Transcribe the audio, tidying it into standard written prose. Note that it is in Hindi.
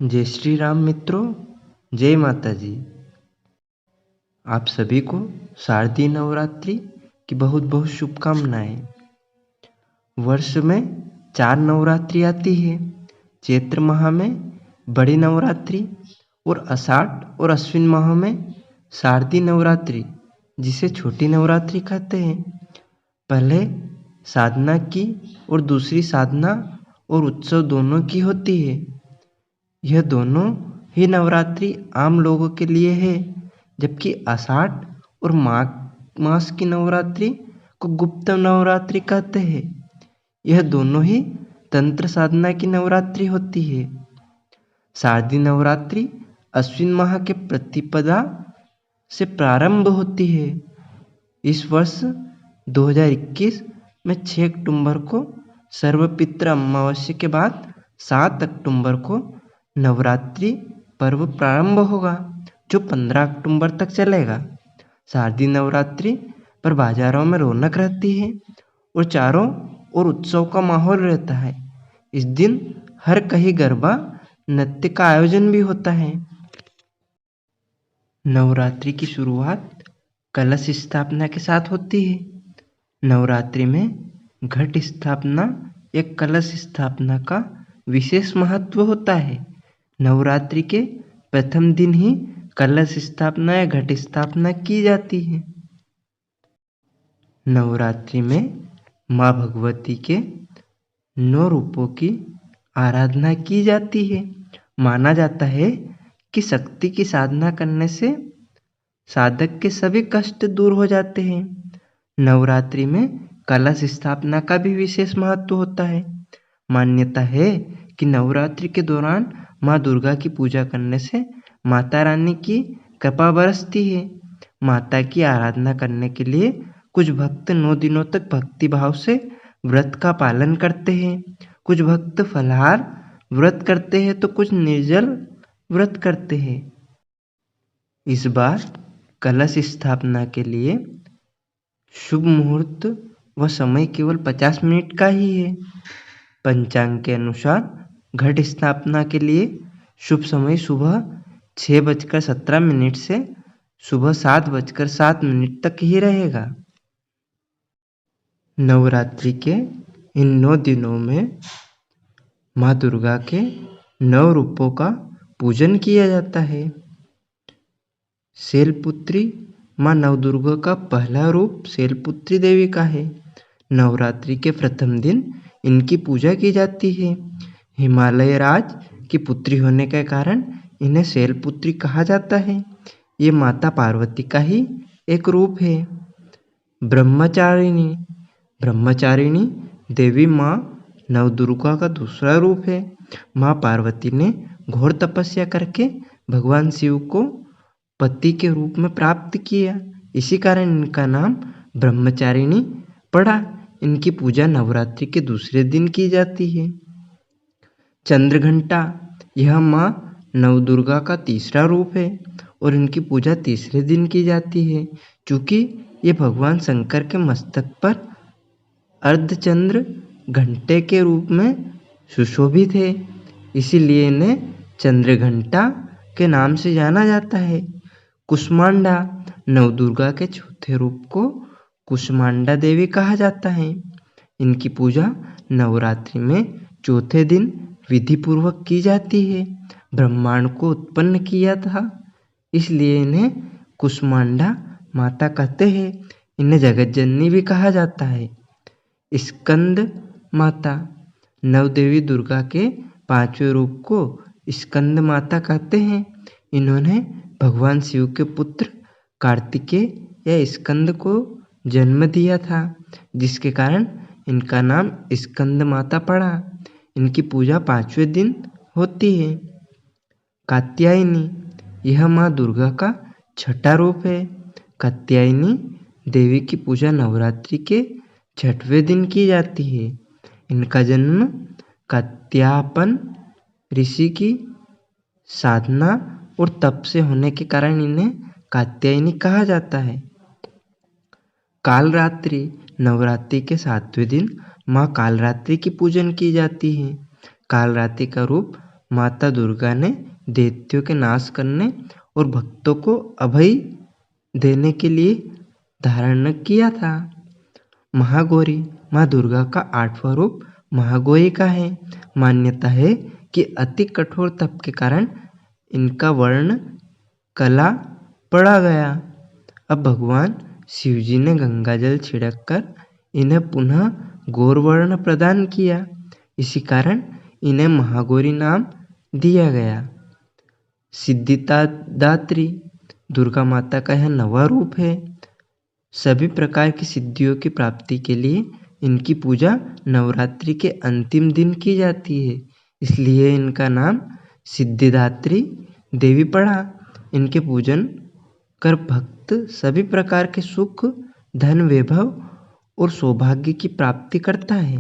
जय श्री राम मित्रों, जय माता जी। आप सभी को शारदीय नवरात्रि की बहुत बहुत शुभकामनाएं। वर्ष में 4 नवरात्रि आती है। चैत्र माह में बड़ी नवरात्रि और आषाढ़ और अश्विन माह में शारदीय नवरात्रि, जिसे छोटी नवरात्रि कहते हैं। पहले साधना की और दूसरी साधना और उत्सव दोनों की होती है। यह दोनों ही नवरात्रि आम लोगों के लिए है, जबकि आषाढ़ और माघ मास की नवरात्रि को गुप्त नवरात्रि कहते हैं। यह दोनों ही तंत्र साधना की नवरात्रि होती है। शारदीय नवरात्रि अश्विन माह के प्रतिपदा से प्रारंभ होती है। इस वर्ष 2021 में 6 अक्टूबर को सर्वपित्र अमावस्या के बाद 7 अक्टूबर को नवरात्रि पर्व प्रारंभ होगा, जो 15 अक्टूबर तक चलेगा। शारदीय नवरात्रि पर बाजारों में रौनक रहती है और चारों ओर उत्सव का माहौल रहता है। इस दिन हर कहीं गरबा नृत्य का आयोजन भी होता है। नवरात्रि की शुरुआत कलश स्थापना के साथ होती है। नवरात्रि में घट स्थापना या कलश स्थापना का विशेष महत्व होता है। नवरात्रि के प्रथम दिन ही कलश स्थापना या घट स्थापना की जाती है। नवरात्रि में माँ भगवती के 9 रूपों की आराधना की जाती है। माना जाता है कि शक्ति की साधना करने से साधक के सभी कष्ट दूर हो जाते हैं। नवरात्रि में कलश स्थापना का भी विशेष महत्व होता है। मान्यता है कि नवरात्रि के दौरान माँ दुर्गा की पूजा करने से माता रानी की कृपा बरसती है। माता की आराधना करने के लिए कुछ भक्त 9 दिनों तक भक्ति भाव से व्रत का पालन करते हैं। कुछ भक्त फलाहार व्रत करते हैं तो कुछ निर्जल व्रत करते हैं। इस बार कलश स्थापना के लिए शुभ मुहूर्त व समय केवल 50 मिनट का ही है। पंचांग के अनुसार घट स्थापना के लिए शुभ समय सुबह 6:17 से सुबह 7:07 तक ही रहेगा। नवरात्रि के इन 9 दिनों में माँ दुर्गा के 9 रूपों का पूजन किया जाता है। शैलपुत्री माँ नवदुर्गा का पहला रूप शैलपुत्री देवी का है। नवरात्रि के प्रथम दिन इनकी पूजा की जाती है। हिमालय राज की पुत्री होने के कारण इन्हें शैलपुत्री कहा जाता है। ये माता पार्वती का ही एक रूप है। ब्रह्मचारिणी ब्रह्मचारिणी देवी माँ नवदुर्गा का दूसरा रूप है। माँ पार्वती ने घोर तपस्या करके भगवान शिव को पति के रूप में प्राप्त किया, इसी कारण इनका नाम ब्रह्मचारिणी पड़ा। इनकी पूजा नवरात्रि के दूसरे दिन की जाती है। चंद्रघंटा यह माँ नवदुर्गा का तीसरा रूप है और इनकी पूजा तीसरे दिन की जाती है। चूँकि ये भगवान शंकर के मस्तक पर अर्धचंद्र घंटे के रूप में सुशोभित है, इसीलिए इन्हें चंद्रघंटा के नाम से जाना जाता है। कुष्मांडा नवदुर्गा के चौथे रूप को कुष्मांडा देवी कहा जाता है। इनकी पूजा नवरात्रि में चौथे दिन विधि पूर्वक की जाती है। ब्रह्मांड को उत्पन्न किया था, इसलिए इन्हें कुष्मांडा माता कहते हैं। इन्हें जगत जननी भी कहा जाता है। स्कंद माता नवदेवी दुर्गा के 5वें रूप को स्कंद माता कहते हैं। इन्होंने भगवान शिव के पुत्र कार्तिकेय या स्कंद को जन्म दिया था, जिसके कारण इनका नाम स्कंद माता पड़ा। इनकी पूजा 5वें दिन होती है। कात्यायनी यह माँ दुर्गा का छठा रूप है। कात्यायनी देवी की पूजा नवरात्रि के 6वें दिन की जाती है। इनका जन्म कात्यापन ऋषि की साधना और तप से होने के कारण इन्हें कात्यायनी कहा जाता है। कालरात्रि नवरात्रि के 7वें दिन माँ कालरात्रि की पूजन की जाती है। कालरात्रि का रूप माता दुर्गा ने दैत्यों के नाश करने और भक्तों को अभय देने के लिए धारण किया था। महागौरी माँ दुर्गा का 8वां रूप महागौरी का है। मान्यता है कि अति कठोर तप के कारण इनका वर्ण कला पड़ा गया। अब भगवान शिवजी ने गंगाजल छिड़ककर इन्हें पुनः गौरवर्ण प्रदान किया। इसी कारण इन्हें महागौरी नाम दिया गया। सिद्धिदात्री दुर्गा माता का यह 9वां रूप है। सभी प्रकार की सिद्धियों की प्राप्ति के लिए इनकी पूजा नवरात्रि के अंतिम दिन की जाती है, इसलिए इनका नाम सिद्धिदात्री देवी पड़ा। इनके पूजन कर भक्त सभी प्रकार के सुख, धन, वैभव और सौभाग्य की प्राप्ति करता है।